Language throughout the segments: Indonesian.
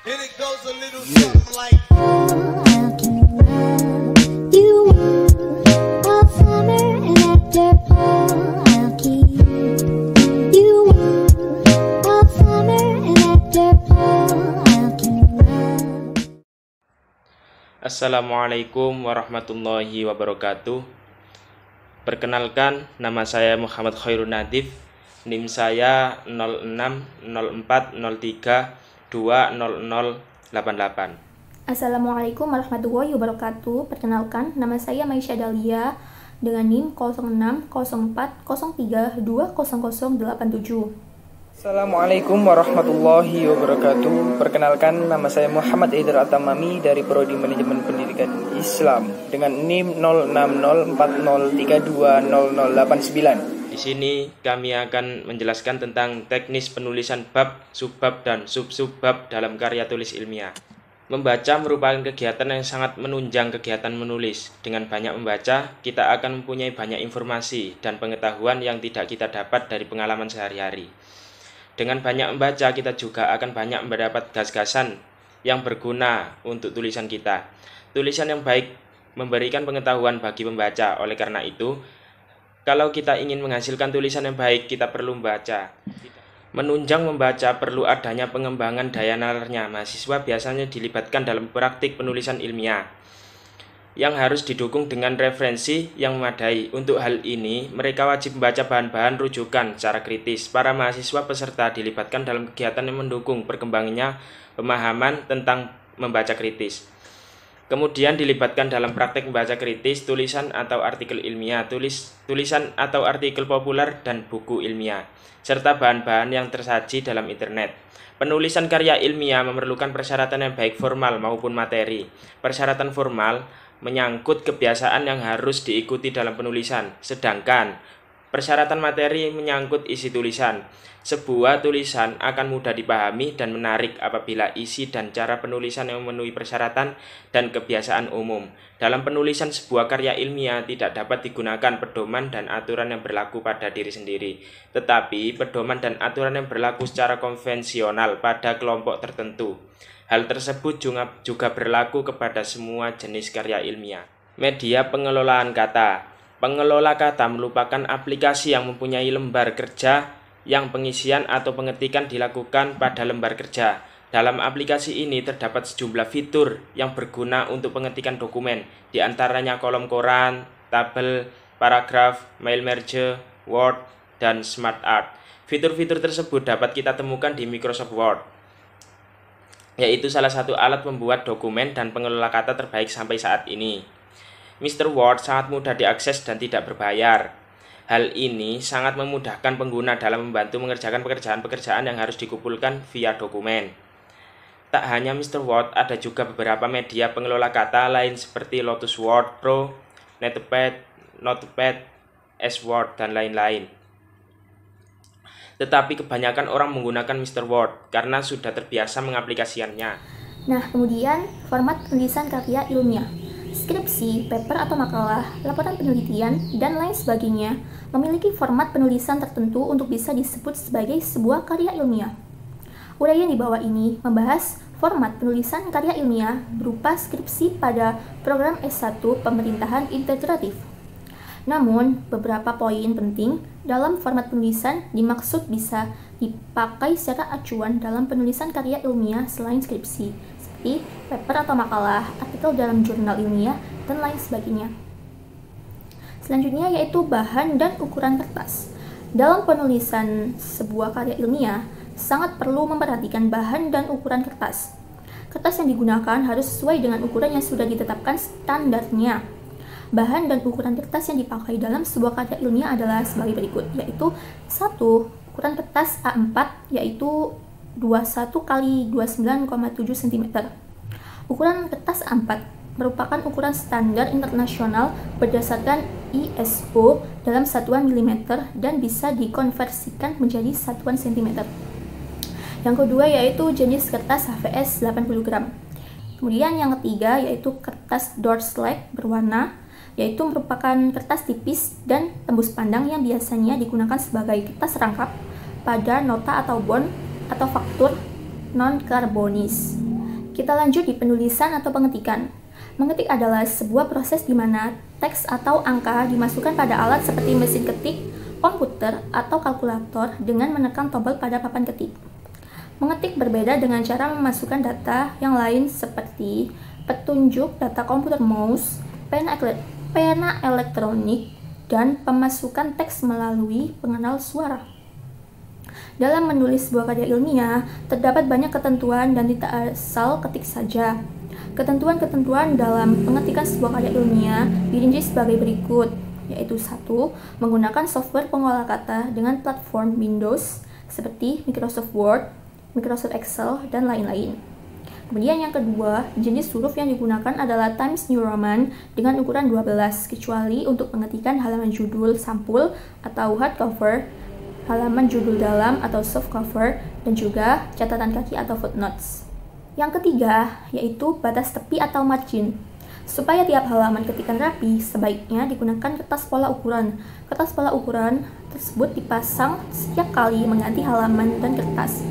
And it goes a little something like Assalamualaikum warahmatullahi wabarakatuh. Perkenalkan, nama saya Muhammad Khairun Nadif. NIM saya 060403200088. Assalamualaikum warahmatullahi wabarakatuh. Perkenalkan, nama saya Maisha Dalia dengan NIM 060403200087. Assalamualaikum warahmatullahi wabarakatuh. Perkenalkan, nama saya Muhammad Aidar Atamami dari Prodi Manajemen Pendidikan Islam dengan NIM 060403200089. Di sini kami akan menjelaskan tentang teknis penulisan bab, subbab, dan sub-subbab dalam karya tulis ilmiah. Membaca merupakan kegiatan yang sangat menunjang kegiatan menulis. Dengan banyak membaca, kita akan mempunyai banyak informasi dan pengetahuan yang tidak kita dapat dari pengalaman sehari-hari. Dengan banyak membaca, kita juga akan banyak mendapat gagasan yang berguna untuk tulisan kita. Tulisan yang baik memberikan pengetahuan bagi pembaca. Oleh karena itu, kalau kita ingin menghasilkan tulisan yang baik, kita perlu membaca. Menunjang membaca perlu adanya pengembangan daya nalarnya. Mahasiswa biasanya dilibatkan dalam praktik penulisan ilmiah yang harus didukung dengan referensi yang memadai. Untuk hal ini, mereka wajib membaca bahan-bahan rujukan secara kritis. Para mahasiswa peserta dilibatkan dalam kegiatan yang mendukung perkembangannya pemahaman tentang membaca kritis. Kemudian dilibatkan dalam praktek membaca kritis, tulisan atau artikel ilmiah, tulisan atau artikel populer, dan buku ilmiah, serta bahan-bahan yang tersaji dalam internet. Penulisan karya ilmiah memerlukan persyaratan yang baik formal maupun materi. Persyaratan formal menyangkut kebiasaan yang harus diikuti dalam penulisan, sedangkan persyaratan materi menyangkut isi tulisan. Sebuah tulisan akan mudah dipahami dan menarik apabila isi dan cara penulisan yang memenuhi persyaratan dan kebiasaan umum. Dalam penulisan sebuah karya ilmiah tidak dapat digunakan pedoman dan aturan yang berlaku pada diri sendiri, tetapi pedoman dan aturan yang berlaku secara konvensional pada kelompok tertentu. Hal tersebut juga berlaku kepada semua jenis karya ilmiah. Media pengelolaan kata. Pengelola kata merupakan aplikasi yang mempunyai lembar kerja yang pengisian atau pengetikan dilakukan pada lembar kerja. Dalam aplikasi ini terdapat sejumlah fitur yang berguna untuk pengetikan dokumen, di antaranya kolom koran, tabel, paragraf, mail merge, Word, dan Smart Art. Fitur-fitur tersebut dapat kita temukan di Microsoft Word, yaitu salah satu alat membuat dokumen dan pengelola kata terbaik sampai saat ini. Mr. Word sangat mudah diakses dan tidak berbayar. Hal ini sangat memudahkan pengguna dalam membantu mengerjakan pekerjaan-pekerjaan yang harus dikumpulkan via dokumen. Tak hanya Mr. Word, ada juga beberapa media pengelola kata lain seperti Lotus Word Pro, Notepad, S-Word, dan lain-lain. Tetapi kebanyakan orang menggunakan Mr. Word karena sudah terbiasa mengaplikasikannya. Nah, kemudian format penulisan karya ilmiah. Skripsi, paper atau makalah, laporan penelitian, dan lain sebagainya memiliki format penulisan tertentu untuk bisa disebut sebagai sebuah karya ilmiah. Uraian di bawah ini membahas format penulisan karya ilmiah berupa skripsi pada program S1 Pemerintahan Integratif. Namun, beberapa poin penting dalam format penulisan dimaksud bisa dipakai secara acuan dalam penulisan karya ilmiah selain skripsi, seperti paper atau makalah, artikel dalam jurnal ilmiah, dan lain sebagainya. Selanjutnya yaitu bahan dan ukuran kertas. Dalam penulisan sebuah karya ilmiah, sangat perlu memperhatikan bahan dan ukuran kertas. Kertas yang digunakan harus sesuai dengan ukuran yang sudah ditetapkan standarnya. Bahan dan ukuran kertas yang dipakai dalam sebuah karya ilmiah adalah sebagai berikut, yaitu 1. Ukuran kertas A4, yaitu 21 x 29,7 cm. Ukuran kertas A4 merupakan ukuran standar internasional berdasarkan ISO dalam satuan mm dan bisa dikonversikan menjadi satuan cm. Yang kedua yaitu jenis kertas HVS 80 gram. Kemudian yang ketiga yaitu kertas Dorslet berwarna, yaitu merupakan kertas tipis dan tembus pandang yang biasanya digunakan sebagai kertas rangkap pada nota atau bond atau faktur non-karbonis. Kita lanjut di penulisan atau pengetikan. Mengetik adalah sebuah proses di mana teks atau angka dimasukkan pada alat seperti mesin ketik, komputer, atau kalkulator dengan menekan tombol pada papan ketik. Mengetik berbeda dengan cara memasukkan data yang lain seperti petunjuk data komputer mouse, pena elektronik, dan pemasukan teks melalui pengenal suara. Dalam menulis sebuah karya ilmiah, terdapat banyak ketentuan dan tidak asal ketik saja. Ketentuan-ketentuan dalam pengetikan sebuah karya ilmiah dirinci sebagai berikut, yaitu 1. Menggunakan software pengolah kata dengan platform Windows seperti Microsoft Word, Microsoft Excel, dan lain-lain. Kemudian yang kedua, jenis huruf yang digunakan adalah Times New Roman dengan ukuran 12, kecuali untuk pengetikan halaman judul sampul atau hardcover, halaman judul dalam atau soft cover, dan juga catatan kaki atau footnotes. Yang ketiga, yaitu batas tepi atau margin. Supaya tiap halaman ketikan rapi, sebaiknya digunakan kertas pola ukuran. Kertas pola ukuran tersebut dipasang setiap kali mengganti halaman dan kertas.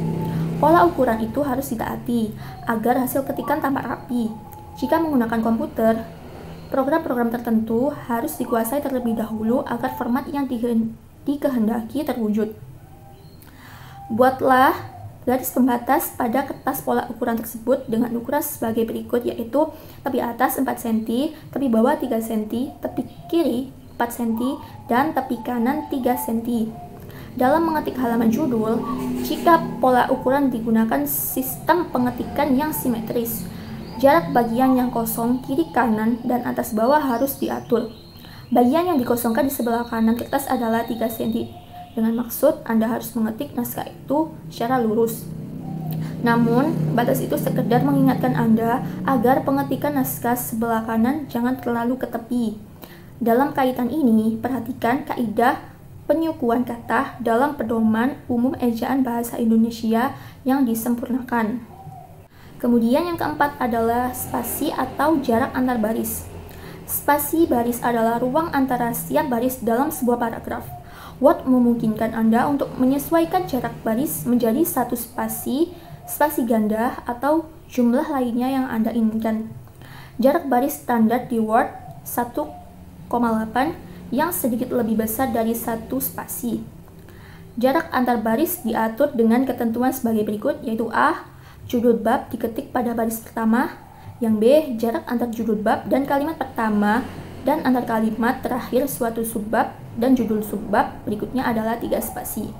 Pola ukuran itu harus ditaati agar hasil ketikan tampak rapi. Jika menggunakan komputer, program-program tertentu harus dikuasai terlebih dahulu agar format yang dikehendaki terwujud. Buatlah garis pembatas pada kertas pola ukuran tersebut dengan ukuran sebagai berikut, yaitu tepi atas 4 cm, tepi bawah 3 cm, tepi kiri 4 cm, dan tepi kanan 3 cm. Dalam mengetik halaman judul, jika pola ukuran digunakan sistem pengetikan yang simetris, jarak bagian yang kosong kiri kanan dan atas bawah harus diatur. Bagian yang dikosongkan di sebelah kanan kertas adalah 3 cm. Dengan maksud Anda harus mengetik naskah itu secara lurus. Namun, batas itu sekedar mengingatkan Anda agar pengetikan naskah sebelah kanan jangan terlalu ke tepi. Dalam kaitan ini, perhatikan kaidah penyukuan kata dalam Pedoman Umum Ejaan Bahasa Indonesia yang disempurnakan. Kemudian yang keempat adalah spasi atau jarak antar baris. Spasi baris adalah ruang antara setiap baris dalam sebuah paragraf. Word memungkinkan Anda untuk menyesuaikan jarak baris menjadi satu spasi, spasi ganda, atau jumlah lainnya yang Anda inginkan. Jarak baris standar di Word 1,8 yang sedikit lebih besar dari satu spasi. Jarak antar baris diatur dengan ketentuan sebagai berikut, yaitu A. Judul bab diketik pada baris pertama. Yang B. Jarak antar judul bab dan kalimat pertama dan antar kalimat terakhir suatu subbab dan judul subbab berikutnya adalah 3 spasi.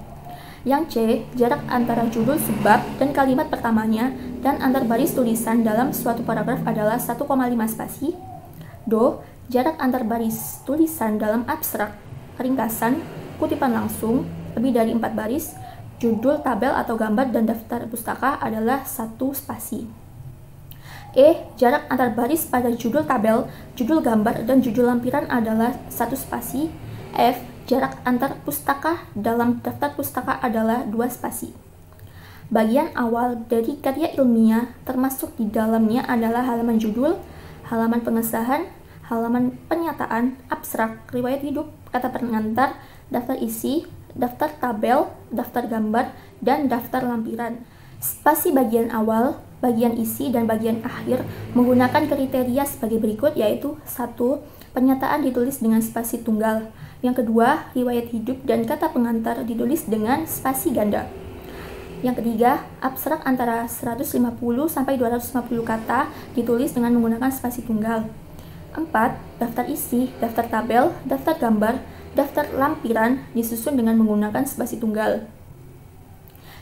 Yang C. Jarak antara judul subbab dan kalimat pertamanya dan antar baris tulisan dalam suatu paragraf adalah 1,5 spasi. Do. Jarak antar baris tulisan dalam abstrak, ringkasan, kutipan langsung, lebih dari 4 baris, judul, tabel, atau gambar, dan daftar pustaka adalah 1 spasi. E. Jarak antar baris pada judul tabel, judul gambar, dan judul lampiran adalah 1 spasi. F. Jarak antar pustaka dalam daftar pustaka adalah 2 spasi. Bagian awal dari karya ilmiah termasuk di dalamnya adalah halaman judul, halaman pengesahan, halaman pernyataan, abstrak, riwayat hidup, kata pengantar, daftar isi, daftar tabel, daftar gambar, dan daftar lampiran. Spasi bagian awal, bagian isi, dan bagian akhir menggunakan kriteria sebagai berikut, yaitu 1. Pernyataan ditulis dengan spasi tunggal. Yang kedua, riwayat hidup dan kata pengantar ditulis dengan spasi ganda. Yang ketiga, abstrak antara 150 sampai 250 kata ditulis dengan menggunakan spasi tunggal. 4. Daftar isi, daftar tabel, daftar gambar, daftar lampiran disusun dengan menggunakan spasi tunggal.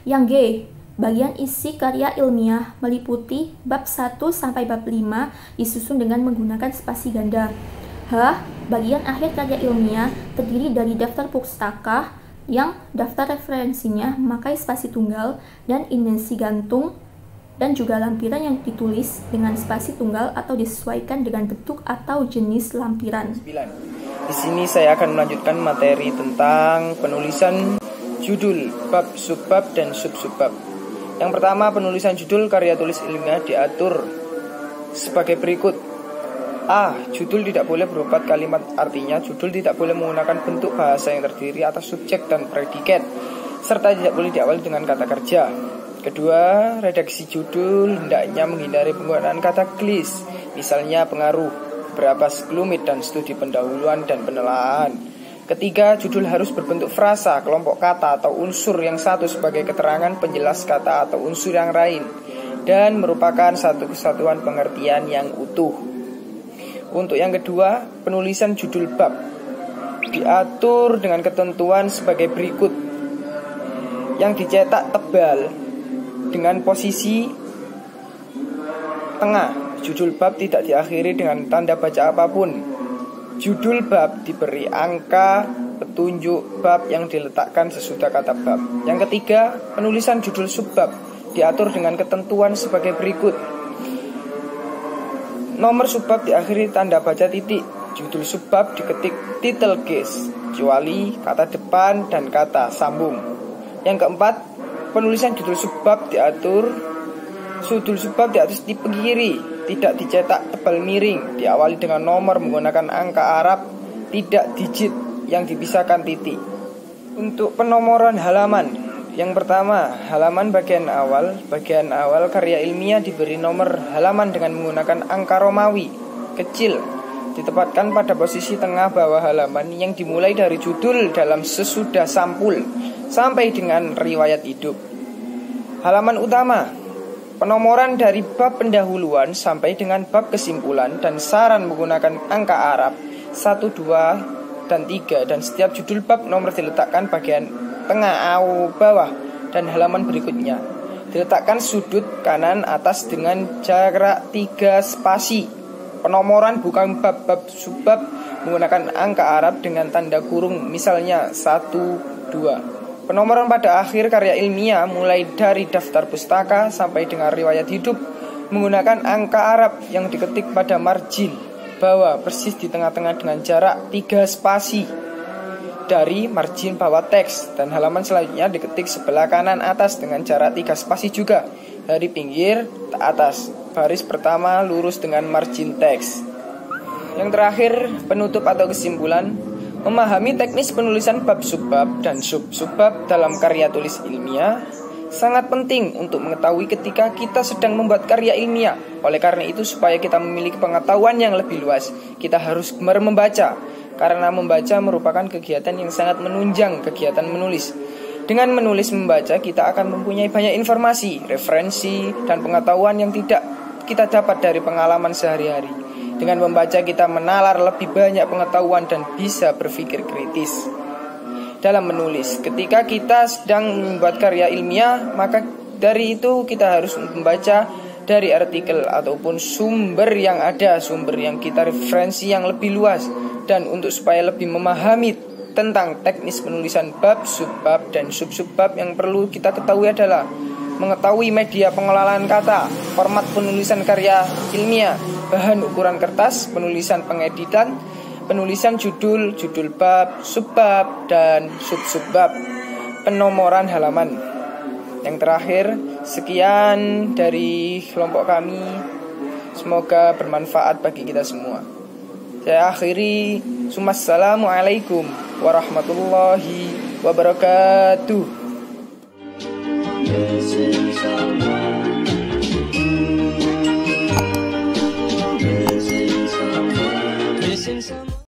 Yang G. Bagian isi karya ilmiah meliputi bab 1 sampai bab 5 disusun dengan menggunakan spasi ganda. H. Bagian akhir karya ilmiah terdiri dari daftar pustaka yang daftar referensinya memakai spasi tunggal dan indensi gantung, dan juga lampiran yang ditulis dengan spasi tunggal atau disesuaikan dengan bentuk atau jenis lampiran. Di sini saya akan melanjutkan materi tentang penulisan judul, bab, subbab, dan sub-subbab. Yang pertama, penulisan judul karya tulis ilmiah diatur sebagai berikut. A. Judul tidak boleh berupa kalimat, artinya judul tidak boleh menggunakan bentuk bahasa yang terdiri atas subjek dan predikat, serta tidak boleh diawali dengan kata kerja. Kedua, redaksi judul hendaknya menghindari penggunaan kata klis, misalnya pengaruh, beberapa sekelumit dan studi pendahuluan dan penelaahan. Ketiga, judul harus berbentuk frasa, kelompok kata atau unsur yang satu sebagai keterangan penjelas kata atau unsur yang lain, dan merupakan satu kesatuan pengertian yang utuh. Untuk yang kedua, penulisan judul bab diatur dengan ketentuan sebagai berikut. Yang dicetak tebal dengan posisi tengah. Judul bab tidak diakhiri dengan tanda baca apapun. Judul bab diberi angka petunjuk bab yang diletakkan sesudah kata bab. Yang ketiga, penulisan judul subbab diatur dengan ketentuan sebagai berikut. Nomor subbab diakhiri tanda baca titik. Judul subbab diketik titel case, kecuali kata depan dan kata sambung. Yang keempat, penulisan judul subbab diatur tipe kiri, tidak dicetak tebal miring, diawali dengan nomor menggunakan angka Arab, tidak digit yang dipisahkan titik. Untuk penomoran halaman, yang pertama, halaman bagian awal karya ilmiah diberi nomor halaman dengan menggunakan angka Romawi kecil, ditempatkan pada posisi tengah bawah halaman yang dimulai dari judul dalam sesudah sampul sampai dengan riwayat hidup. Halaman utama, penomoran dari bab pendahuluan sampai dengan bab kesimpulan dan saran menggunakan angka Arab 1, 2, dan 3, dan setiap judul bab nomor diletakkan bagian tengah bawah dan halaman berikutnya. Diletakkan sudut kanan atas dengan jarak 3 spasi. Penomoran bukan bab-bab subbab menggunakan angka Arab dengan tanda kurung, misalnya 1, 2. Penomoran pada akhir karya ilmiah mulai dari daftar pustaka sampai dengan riwayat hidup menggunakan angka Arab yang diketik pada margin bawah persis di tengah-tengah dengan jarak 3 spasi dari margin bawah teks, dan halaman selanjutnya diketik sebelah kanan atas dengan jarak 3 spasi juga dari pinggir ke atas. Baris pertama lurus dengan margin teks. Yang terakhir, penutup atau kesimpulan. Memahami teknis penulisan bab subbab dan sub-subbab dalam karya tulis ilmiah sangat penting untuk mengetahui ketika kita sedang membuat karya ilmiah. Oleh karena itu, supaya kita memiliki pengetahuan yang lebih luas, kita harus gemar membaca, karena membaca merupakan kegiatan yang sangat menunjang kegiatan menulis. Dengan menulis membaca, kita akan mempunyai banyak informasi, referensi, dan pengetahuan yang tidak kita dapat dari pengalaman sehari-hari. Dengan membaca kita menalar lebih banyak pengetahuan dan bisa berpikir kritis dalam menulis. Ketika kita sedang membuat karya ilmiah, maka dari itu kita harus membaca dari artikel ataupun sumber yang ada, sumber yang kita referensi yang lebih luas. Dan untuk supaya lebih memahami tentang teknis penulisan bab, subbab, dan sub-subbab, yang perlu kita ketahui adalah mengetahui media pengelolaan kata, format penulisan karya ilmiah, bahan ukuran kertas, penulisan pengeditan, penulisan judul, judul bab, subbab, dan sub-subbab, penomoran halaman. Yang terakhir, sekian dari kelompok kami. Semoga bermanfaat bagi kita semua. Saya akhiri. Assalamualaikum warahmatullahi wabarakatuh.